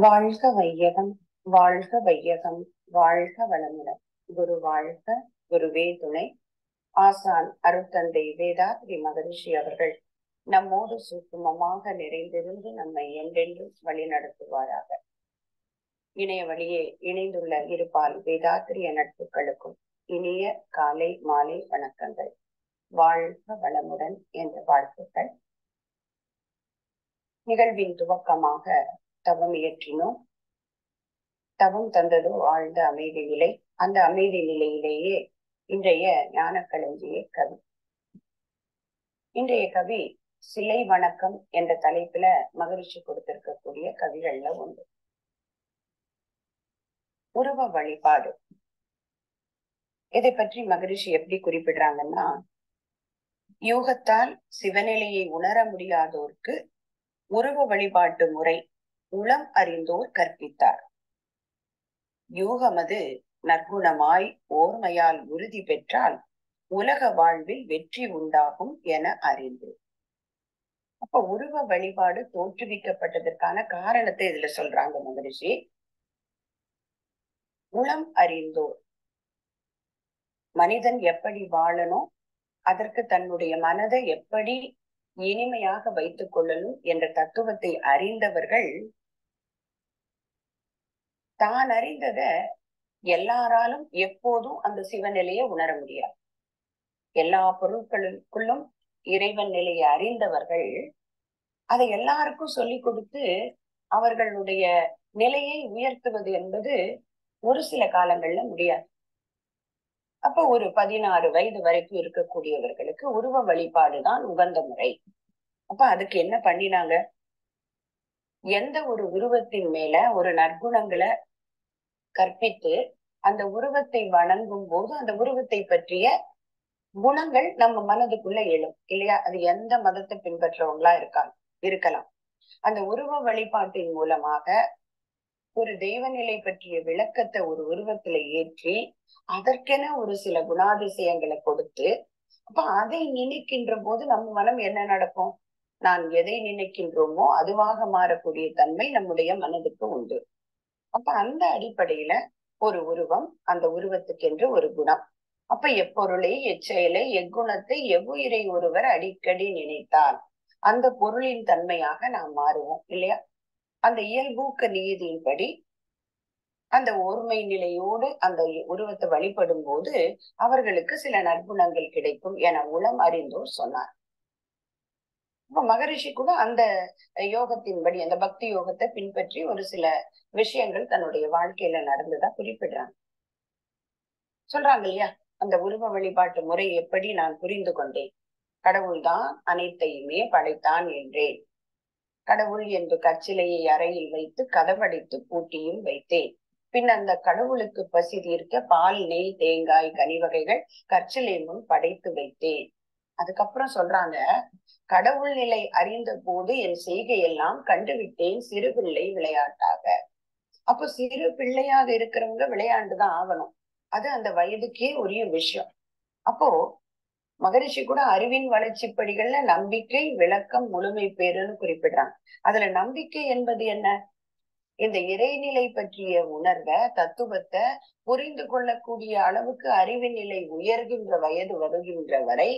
வாழ்க வையகம், வாழ்க வையகம், வாழ்க வளமுடன். குரு வாழ்க, குருவே துணை. ஆசான் அருட்தந்தை வேதாத்ரி மகரிஷி அவர்கள் நம்மோடு சூக்குமமாக நிறைந்திருந்து நம்மை என்றென்றும் வழி நடத்துவாராக. இணைய வழியே இணைந்துள்ள இருபால் வேதாத்திரிய நட்புகளுக்கும் இனிய காலை மாலை வணக்கங்கள். வாழ்க வளமுடன் என்ற வாழ்த்துக்கள். நிகழ்வின் துவக்கமாக தவம் இயற்றினோம். தவம் தந்ததோ ஆழ்ந்த அமைதி நிலை. அந்த அமைதி நிலையிலேயே இன்றைய ஞானக்களஞ்சிய கவி. இன்றைய கவி சிலை வணக்கம் என்ற தலைப்புல மகிழ்ச்சி கொடுத்திருக்கக்கூடிய கவிகள்ல ஒன்று. உருவ வழிபாடு. இதை பற்றி மகரிஷி எப்படி குறிப்பிடுறாங்கன்னா, யூகத்தால் சிவநிலையை உணர முடியாதோர்க்கு உருவ வழிபாட்டு முறை உளம் அறிந்தோர் கற்பித்தார். யூகமது நற்குணமாய் ஓர்மையால் உறுதி பெற்றால் உலக வாழ்வில் வெற்றி உண்டாகும் என அறிந்து. அப்ப உருவ வழிபாடு தோற்றுவிக்கப்பட்டதற்கான காரணத்தை இதுல சொல்றாங்க மகரிஷி. உளம் அறிந்தோர், மனிதன் எப்படி வாழணும், அதற்கு தன்னுடைய மனதை எப்படி இனிமையாக வைத்துக் கொள்ளணும் என்ற தத்துவத்தை அறிந்தவர்கள் தான் அறிந்தத எல்லாராலும் எப்போதும் அந்த சிவநிலையை உணர முடியாது. எல்லா பொருட்களுக்குள்ளும் இறைவன் நிலையை அறிந்தவர்கள் அதை எல்லாருக்கும் சொல்லிக் கொடுத்து அவர்களுடைய நிலையை உயர்த்துவது என்பது ஒரு சில காலங்கள்ல முடியாது. அப்ப ஒரு 16 வயது வரைக்கும் இருக்கக்கூடியவர்களுக்கு உருவ வழிபாடுதான் உகந்த முறை. அப்ப அதுக்கு என்ன பண்ணினாங்க? எந்த ஒரு உருவத்தின் மேல ஒரு நற்குணங்களை கற்பித்து அந்த உருவத்தை வணங்கும் போது அந்த உருவத்தை பற்றிய குணங்கள் நம்ம மனதுக்குள்ள எழும் இல்லையா? அது எந்த மதத்தை பின்பற்றவங்களா இருக்கலாம். அந்த உருவ வழிபாட்டின் மூலமாக ஒரு தெய்வநிலை பற்றிய விளக்கத்தை ஒரு உருவத்துல ஏற்றி அதற்கென ஒரு சில குணாதிசயங்களை கொடுத்து, அப்ப அதை நினைக்கின்ற போது நம்ம மனம் என்ன நடக்கும்? நான் எதை நினைக்கின்றோமோ அதுவாக மாறக்கூடிய தன்மை நம்முடைய மனதுக்கு உண்டு. அப்ப அந்த அடிப்படையில ஒரு உருவம், அந்த உருவத்துக்கென்று ஒரு குணம். அப்ப எப்பொருளை, எச்செயலை, எக்குணத்தை, எவ்வுயிரை ஒருவர் அடிக்கடி நினைத்தால் அந்த பொருளின் தன்மையாக நாம் மாறுவோம் இல்லையா? அந்த இயல்பூக்க நீதியின்படி அந்த ஓர்மை நிலையோடு அந்த உருவத்தை வழிபடும் போது அவர்களுக்கு சில நற்குணங்கள் கிடைக்கும் என உளம் அறிந்தோர் சொன்னார். இப்ப மகரிஷி கூட அந்த யோகத்தின்படி, அந்த பக்தி யோகத்தை பின்பற்றி ஒரு சில விஷயங்கள் தன்னுடைய வாழ்க்கையில நடந்ததா குறிப்பிடுறாங்க. சொல்றாங்க இல்லையா, அந்த உருவ வழிபாட்டு முறை எப்படி நான் புரிந்து கொண்டேன். கடவுள்தான் அனைத்தையுமே படைத்தான் என்றேன். கடவுள் என்று கற்சிலையை அறையில் வைத்து கதவடைத்து பூட்டியும் வைத்தேன். பின் அந்த கடவுளுக்கு பசி தீர்க்க பால், நெய், தேங்காய், கனிவகைகள் கற்சிலை முன் படைத்து வைத்தேன். அதுக்கப்புறம் சொல்றாங்க, கடவுள் நிலை அறிந்த போது என் செய்கையெல்லாம் கண்டுவிட்டேன் சிறு பிள்ளை விளையாட்டாக. அப்போ சிறு பிள்ளையாக இருக்கிறவங்க விளையாண்டுதான் ஆகணும். அது அந்த வயதுக்கே உரிய விஷயம். அப்போ மகரிஷி கூட அறிவின் வளர்ச்சி படிகள்ல நம்பிக்கை, விளக்கம், முழுமை பேருன்னு குறிப்பிடுறாங்க. அதுல நம்பிக்கை என்பது என்ன? இந்த இறைநிலை பற்றிய உணர்வை, தத்துவத்தை புரிந்து கொள்ளக்கூடிய அளவுக்கு அறிவின் நிலை உயர்கின்ற வயது வருகின்ற வரை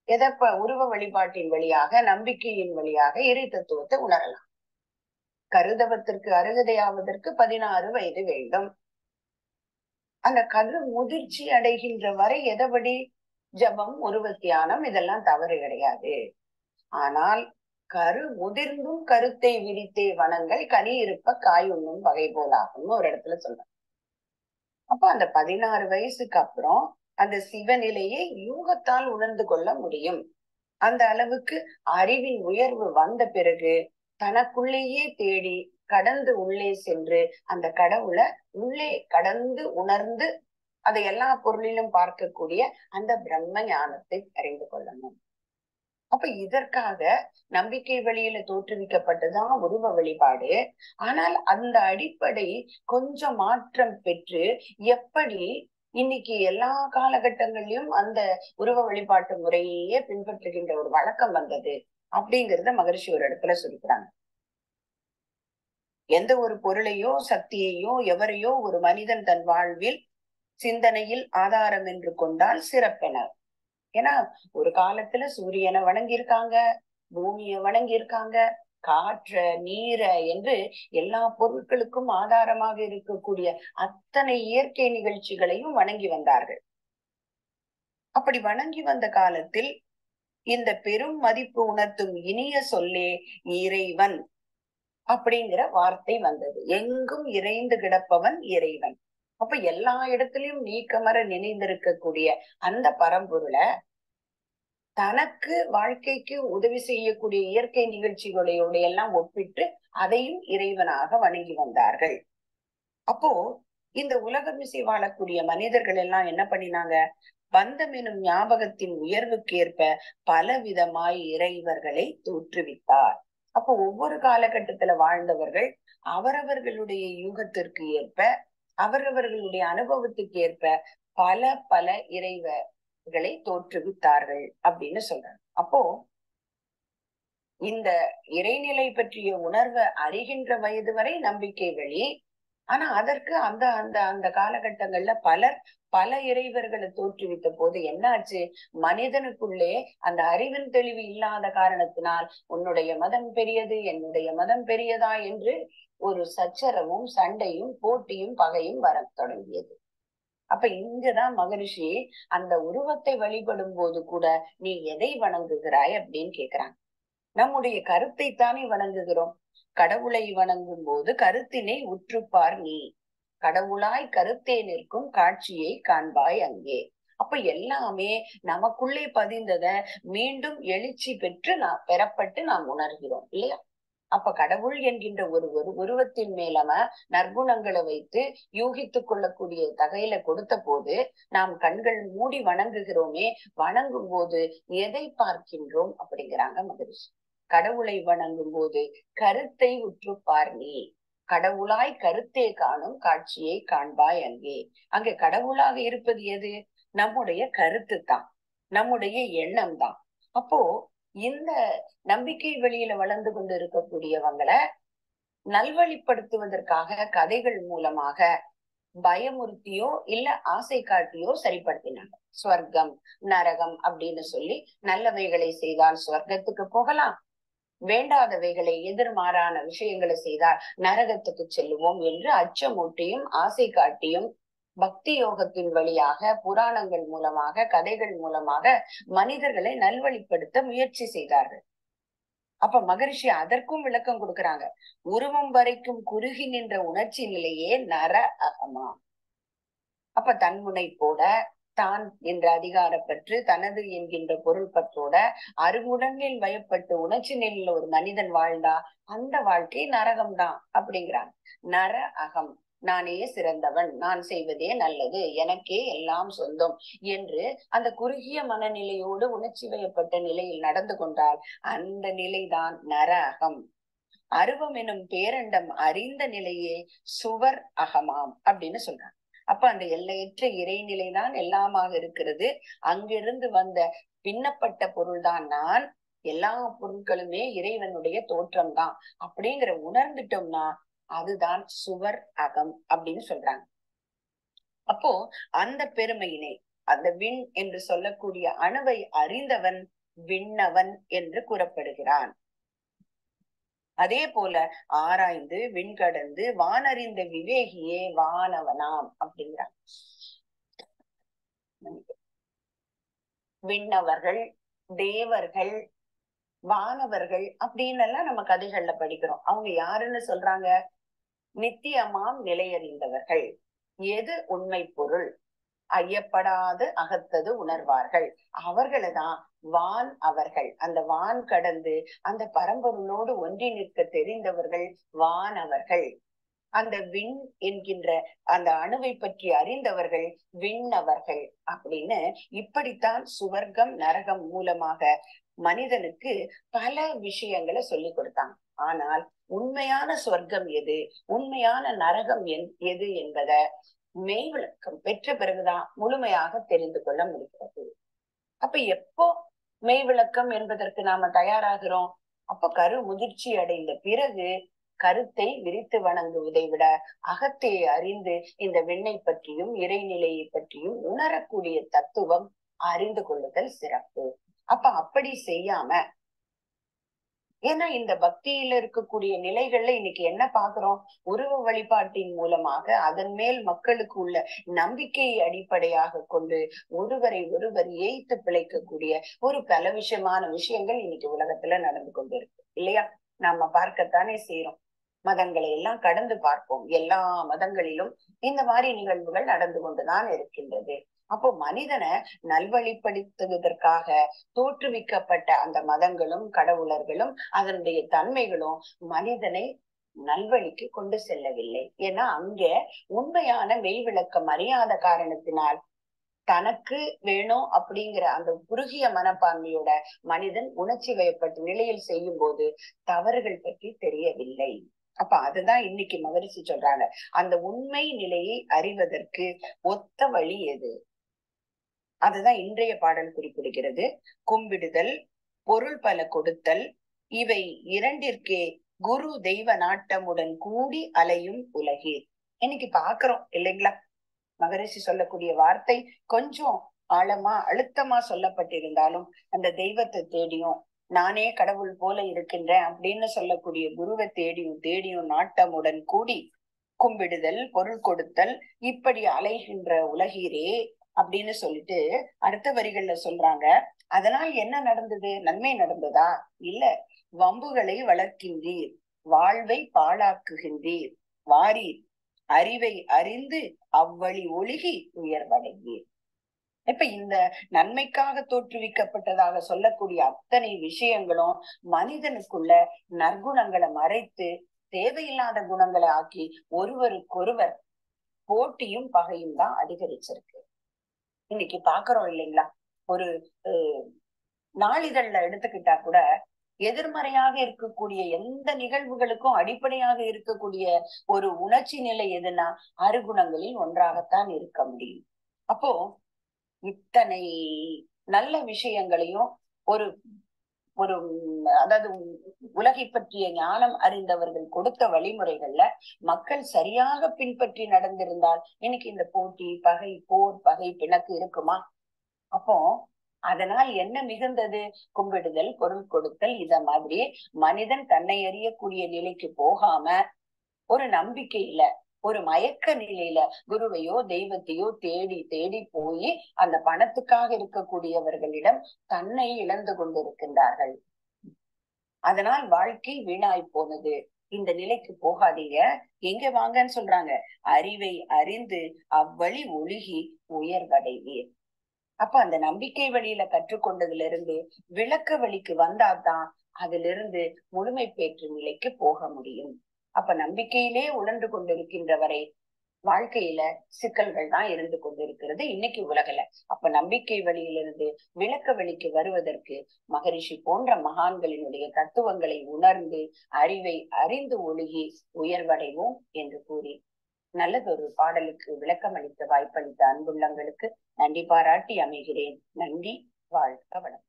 எதப்ப உருவ வழிபாட்டின் வழியாக, நம்பிக்கையின் வழியாக இறை தத்துவத்தை உணரலாம். கருதவத்திற்கு அருகதையாவதற்கு 16 வயது வேண்டும். அந்த கரு முதிர்ச்சி அடைகின்ற வரை எதபடி ஜபம், உருவ தியானம் இதெல்லாம் தவறு கிடையாது. ஆனால் கரு முதிர்ந்தும் கருத்தை விரித்தே வனங்கள் கனி இருப்ப காய் உண்ணும் வகை போலாகும்னு ஒரு இடத்துல சொல்றாங்க. அப்ப அந்த 16 வயசுக்கு அப்புறம் அந்த சிவநிலையை யூகத்தால் உணர்ந்து கொள்ள முடியும். அந்த அளவுக்கு அறிவின் உயர்வு வந்த பிறகு தனக்குள்ளேயே தேடி கடந்து உள்ளே சென்று அந்த கடவுளை உள்ளே கடந்து உணர்ந்து அதை எல்லா பொருளிலும் பார்க்கக்கூடிய அந்த பிரம்ம ஞானத்தை அறிந்து கொள்ளணும். அப்ப இதற்காக நம்பிக்கை வழியில தோற்றுவிக்கப்பட்டதுதான் உருவ வழிபாடு. ஆனால் அந்த அடிப்படை கொஞ்சம் மாற்றம் பெற்று எப்படி இன்னைக்கு எல்லா காலகட்டங்களிலும் அந்த உருவ வழிபாட்டு முறையே பின்பற்றுகின்ற ஒரு வழக்கம் வந்தது அப்படிங்கிறத மகரிஷி ஒரு இடத்துல சொல்லிக்கிறாங்க. எந்த ஒரு பொருளையோ சக்தியையோ எவரையோ ஒரு மனிதன் தன் வாழ்வில் சிந்தனையில் ஆதாரம் என்று கொண்டால் சிறப்பென. ஏன்னா ஒரு காலத்துல சூரியனை வணங்கியிருக்காங்க, பூமியை வணங்கியிருக்காங்க, காற்ற நீர என்று எல்லா பொருட்களுக்கும் ஆதாரமாக இருக்கக்கூடிய அத்தனை இயற்கை நிகழ்ச்சிகளையும் வணங்கி வந்தார்கள். அப்படி வணங்கி வந்த காலத்தில் இந்த பெரும் மதிப்பு உணர்த்தும் இனிய சொல்லே இறைவன் அப்படிங்கிற வார்த்தை வந்தது. எங்கும் இறைந்து கிடப்பவன் இறைவன். அப்ப எல்லா இடத்திலும் நீக்கமர நினைந்திருக்கக்கூடிய அந்த பரம்பொருளை தனக்கு வாழ்க்கைக்கு உதவி செய்யக்கூடிய இயற்கை நிகழ்ச்சிகளோட எல்லாம் ஒப்பிட்டு அதையும் இறைவனாக வணங்கி வந்தார்கள். அப்போ இந்த உலகமிசை வாழக்கூடிய மனிதர்கள் எல்லாம் என்ன பண்ணினாங்க? பந்தம் எனும் ஞாபகத்தின் உயர்வுக்கு ஏற்ப பலவிதமாய் இறைவர்களை தோற்றுவித்தார். அப்போ ஒவ்வொரு காலகட்டத்துல வாழ்ந்தவர்கள் அவரவர்களுடைய யூகத்திற்கு ஏற்ப அவரவர்களுடைய அனுபவத்துக்கு ஏற்ப பல பல இறைவர்களை தோற்றுவித்தார்கள் அப்படின்னு சொல்றாங்க. அப்போ இந்த இறைநிலை பற்றிய உணர்வை அறிகின்ற வயது வரை நம்பிக்கை வழி. ஆனா அதற்கு அந்த அந்த அந்த காலகட்டங்கள்ல பலர் பல இறைவர்களை தோற்றுவித்த போது என்னாச்சு? மனிதனுக்குள்ளே அந்த அறிவின் தெளிவு இல்லாத காரணத்தினால் உன்னுடைய மதம் பெரியது, என்னுடைய மதம் பெரியதா என்று ஒரு சச்சரவும் சண்டையும் போட்டியும் பகையும் வர தொடங்கியது. அப்ப இங்கதான் மகரிஷி அந்த உருவத்தை வழிபடும் போது கூட நீ எதை வணங்குகிறாய் அப்படின்னு கேக்குறாங்க. நம்முடைய கருத்தை தானே வணங்குகிறோம். கடவுளை வணங்கும் போது கருத்தினை உற்றுப்பார் நீ, கடவுளாய் கருத்தே நிற்கும் காட்சியை காண்பாய் அங்கே. அப்ப எல்லாமே நமக்குள்ளே பதிந்தத மீண்டும் எழுச்சி பெற்று பெறப்பட்டு நாம் உணர்கிறோம் இல்லையா? அப்ப கடவுள் என்கின்ற ஒரு உருவத்தின் மேலம நற்குணங்களை வைத்து யூகித்துக் கொள்ளக்கூடிய தகையில கொடுத்த போது நாம் கண்கள் மூடி வணங்குகிறோமே. வணங்கும் போது எதை பார்க்கின்றோம் அப்படிங்கிறாங்க மகரிஷி. கடவுளை வணங்கும் போது கருத்தை உற்றுப்பார் நீ, கடவுளாய் கருத்தே காணும் காட்சியை காண்பாய் அங்கே. அங்கே கடவுளாக இருப்பது எது? நம்முடைய கருத்து தான், நம்முடைய எண்ணம் தான். அப்போ இந்த நம்பிக்கை வழியில வளர்ந்து கொண்டு இருக்கக்கூடியவங்களை நல்வழிப்படுத்துவதற்காக கதைகள் மூலமாக பயமுறுத்தியோ இல்ல ஆசை காட்டியோ சரிப்படுத்தினாங்க. ஸ்வர்க்கம் நரகம் அப்படின்னு சொல்லி நல்லவைகளை செய்தால் ஸ்வர்க்கத்துக்கு போகலாம், வேண்டாதவைகளை எதிர்மாறான விஷயங்களை செய்தால் நரகத்துக்கு செல்லுவோம் என்று அச்சமூட்டியும் ஆசை காட்டியும் பக்தி யோகத்தின் வழியாக புராணங்கள் மூலமாக கதைகள் மூலமாக மனிதர்களை நல்வழிப்படுத்த முயற்சி செய்தார்கள். அப்ப மகரிஷி அதற்கும் விளக்கம் கொடுக்கறாங்க. உருவம் வரைக்கும் குறுகி நின்ற உணர்ச்சி நிலையே நர அகமா. அப்ப தன்முனை போட தான் என்ற அதிகாரப்பற்று தனது என்கின்ற பொருள் பற்றோட அருகுடனில் வயப்பட்டு உணர்ச்சி நிலையில ஒரு மனிதன் வாழ்ந்தா அந்த வாழ்க்கை நரகம்தான் அப்படிங்கிறாங்க. நர அகம், நானே சிறந்தவன், நான் செய்வதே நல்லது, எனக்கே எல்லாம் சொந்தம் என்று அந்த குறுகிய மனநிலையோடு உணர்ச்சி வயப்பட்ட நிலையில் நடந்து கொண்டால் அந்த நிலைதான் நர அகம். அருவம் எனும் பேரண்டம் அறிந்த நிலையே சுவர் அகமாம் அப்படின்னு சொல்றாங்க. அப்ப அந்த எல்லையற்ற இறைநிலைதான் எல்லாமாக இருக்கிறது. அங்கிருந்து வந்த பின்னப்பட்ட பொருள்தான் நான், எல்லா பொருட்களுமே இறைவனுடைய தோற்றம் தான் அப்படிங்கிற உணர்ந்துட்டோம்னா அதுதான் சுவர் அகம் அப்படின்னு சொல்றாங்க. அப்போ அந்த பெருமையினை அந்த விண் என்று சொல்லக்கூடிய அணுவை அறிந்தவன் விண்ணவன் என்று கூறப்படுகிறான். அதே போல ஆராய்ந்து விண்கடந்து வானறிந்த விவேகியே வானவனாம் அப்படிங்கிறாங்க. விண்ணவர்கள், தேவர்கள், வானவர்கள் அப்படின்னு எல்லாம் நம்ம கதைகள்ல படிக்கிறோம். அவங்க யாருன்னு சொல்றாங்க? நித்தியமாம் நிலையறிந்தவர்கள், எது உண்மை பொருள் ஐயப்படாது அகத்தது உணர்வார்கள், அவர்களைதான் வான் அவர்கள். அந்த வான் கடந்து அந்த பரம்பொருளோடு ஒன்றி நிற்க தெரிந்தவர்கள் வானவர்கள். அந்த விண் என்கின்ற அந்த அணுவை பற்றி அறிந்தவர்கள் விண்ணவர்கள் அப்படின்னு இப்படித்தான் சுவர்க்கம் நரகம் மூலமாக மனிதனுக்கு பல விஷயங்களை சொல்லி கொடுத்தாங்க. ஆனால் உண்மையான சொர்க்கம் எது, உண்மையான நரகம் எது என்பதை மெய் விளக்கம் பெற்ற பிறகுதான் முழுமையாக தெரிந்து கொள்ள முடிகிறது. அப்ப எப்போ மெய் விளக்கம் என்பதற்கு நாம தயாராகிறோம்? அப்ப கரு முதிர்ச்சி அடைந்த பிறகு கருத்தை விரித்து வணங்குவதை விட அகத்தை அறிந்து இந்த விண்ணை பற்றியும் இறைநிலையை பற்றியும் உணரக்கூடிய தத்துவம் அறிந்து கொள்ளுதல் சிறப்பு. அப்ப அப்படி செய்யாம, ஏன்னா இந்த பக்தியில இருக்கக்கூடிய நிலைகள்ல இன்னைக்கு என்ன பாக்குறோம்? உருவ வழிபாட்டின் மூலமாக அதன் மேல் மக்களுக்கு உள்ள நம்பிக்கையை அடிப்படையாக கொண்டு ஒருவரை ஒருவர் ஏய்த்து பிழைக்கக்கூடிய ஒரு பல விஷயங்கள் இன்னைக்கு உலகத்துல நடந்து கொண்டு இருக்கு இல்லையா? நாம பார்க்கத்தானே செய்யறோம். மதங்களை எல்லாம் கடந்து பார்ப்போம். எல்லா மதங்களிலும் இந்த மாதிரி நிகழ்வுகள் நடந்து கொண்டுதான் இருக்கின்றது. அப்போ மனிதனை நல்வழிப்படுத்துவதற்காக தோற்றுவிக்கப்பட்ட அந்த மதங்களும் கடவுளர்களும் அதனுடைய தன்மைகளும் மனிதனை நல்வழிக்கு கொண்டு செல்லவில்லை. ஏன்னா அங்க உண்மையான மெய் விளக்கம் அறியாத காரணத்தினால் தனக்கு வேணும் அப்படிங்கிற அந்த குறுகிய மனப்பான்மையோட மனிதன் உணர்ச்சி வயப்பட்ட நிலையில் செய்யும் போது தவறுகள் பற்றி தெரியவில்லை. அப்ப அதுதான் இன்னைக்கு மகரிஷி சொல்றாங்க, அந்த உண்மை நிலையை அறிவதற்கு ஒத்த வழி எது? அதுதான் இன்றைய பாடல் குறிப்பிடுகிறது. கும்பிடுதல், பொருள் பல கொடுத்தல், இவை இரண்டிற்கே குரு தெய்வ நாட்டமுடன் கூடி அலையும் உலகீர். இன்னைக்கு பாக்குறோம் இல்லைங்களா? மகரிஷி சொல்லக்கூடிய வார்த்தை கொஞ்சம் ஆழமா அழுத்தமா சொல்லப்பட்டிருந்தாலும் அந்த தெய்வத்தை தேடியும் நானே கடவுள் போல இருக்கின்றேன் அப்படின்னு சொல்லக்கூடிய குருவை தேடியும் நாட்டமுடன் கூடி கும்பிடுதல், பொருள் கொடுத்தல், இப்படி அலைகின்ற உலகீரே அப்படின்னு சொல்லிட்டு அடுத்த வரிகள்ல சொல்றாங்க. அதனால் என்ன நடந்தது? நன்மை நடந்ததா? இல்ல, வம்புகளை வளர்க்கின்றீர், வாழ்வை பாழாக்குகின்றீர், வாரீர், அறிவை அறிந்து அவ்வழி ஒழுகி உயர்வடைவீர். இப்ப இந்த நன்மைக்காக தோற்றுவிக்கப்பட்டதாக சொல்லக்கூடிய அத்தனை விஷயங்களும் மனிதனுக்குள்ள நற்குணங்களை மறைத்து தேவையில்லாத குணங்களை ஆக்கி ஒருவருக்கொருவர் போட்டியும் பகையும் தான் அதிகரிச்சிருக்கு. இன்னைக்கு பாக்குறோம் இல்லைங்களா? ஒரு நாளிதழ்ல எடுத்துக்கிட்டா கூட எதிர்மறையாக இருக்கக்கூடிய எந்த நிகழ்வுகளுக்கும் அடிப்படையாக இருக்கக்கூடிய ஒரு உணர்ச்சி நிலை எதுனா அருகுணங்களில் ஒன்றாகத்தான் இருக்க முடியும். அப்போ இத்தனை நல்ல விஷயங்களையும் ஒரு ஒரு அதாவது உலகை பற்றிய ஞானம் அறிந்தவர்கள் கொடுத்த வழிமுறைகள்ல மக்கள் சரியாக பின்பற்றி நடந்திருந்தால் இன்னைக்கு இந்த போட்டி, பகை, போர், பகை, பிணக்கு இருக்குமா? அப்போ அதனால் என்ன மிகுந்தது? கும்பிடுதல், பொருள் கொடுத்தல், இத மாதிரி மனிதன் தன்னை அறியக்கூடிய நிலைக்கு போகாம ஒரு நம்பிக்கையில ஒரு மயக்க நிலையில குருவையோ தெய்வத்தையோ தேடி தேடி போய் அந்த பணத்துக்காக இருக்கக்கூடியவர்களிடம் தன்னை இழந்து கொண்டிருக்கின்றார்கள். அதனால் வாழ்க்கை வீணாய் போனது. இந்த நிலைக்கு போகாதீங்க. எங்க வாங்கன்னு சொல்றாங்க? அறிவை அறிந்து அவ்வழி ஒழுகி உயர்வடைவீர். அப்ப அந்த நம்பிக்கை வழியில கற்றுக்கொண்டதுல இருந்து விளக்க வழிக்கு வந்தாதான் அதுல இருந்து முழுமை பெற்று நிலைக்கு போக முடியும். அப்ப நம்பிக்கையிலே உணர்ந்து கொண்டிருக்கின்றவரை வாழ்க்கையில சிக்கல்கள் தான் இருந்து கொண்டிருக்கிறது இன்னைக்கு உலகில. அப்ப நம்பிக்கை வழியிலிருந்து விளக்க வழிக்கு வருவதற்கு மகரிஷி போன்ற மகான்களினுடைய தத்துவங்களை உணர்ந்து அறிவை அறிந்து ஒழுகி உயர்வடைவோம் என்று கூறி நல்லதொரு பாடலுக்கு விளக்கம் அளித்த வாய்ப்பளித்த அன்புள்ளங்களுக்கு நன்றி பாராட்டி அமைகிறேன். நன்றி. வாழ்க வளம்.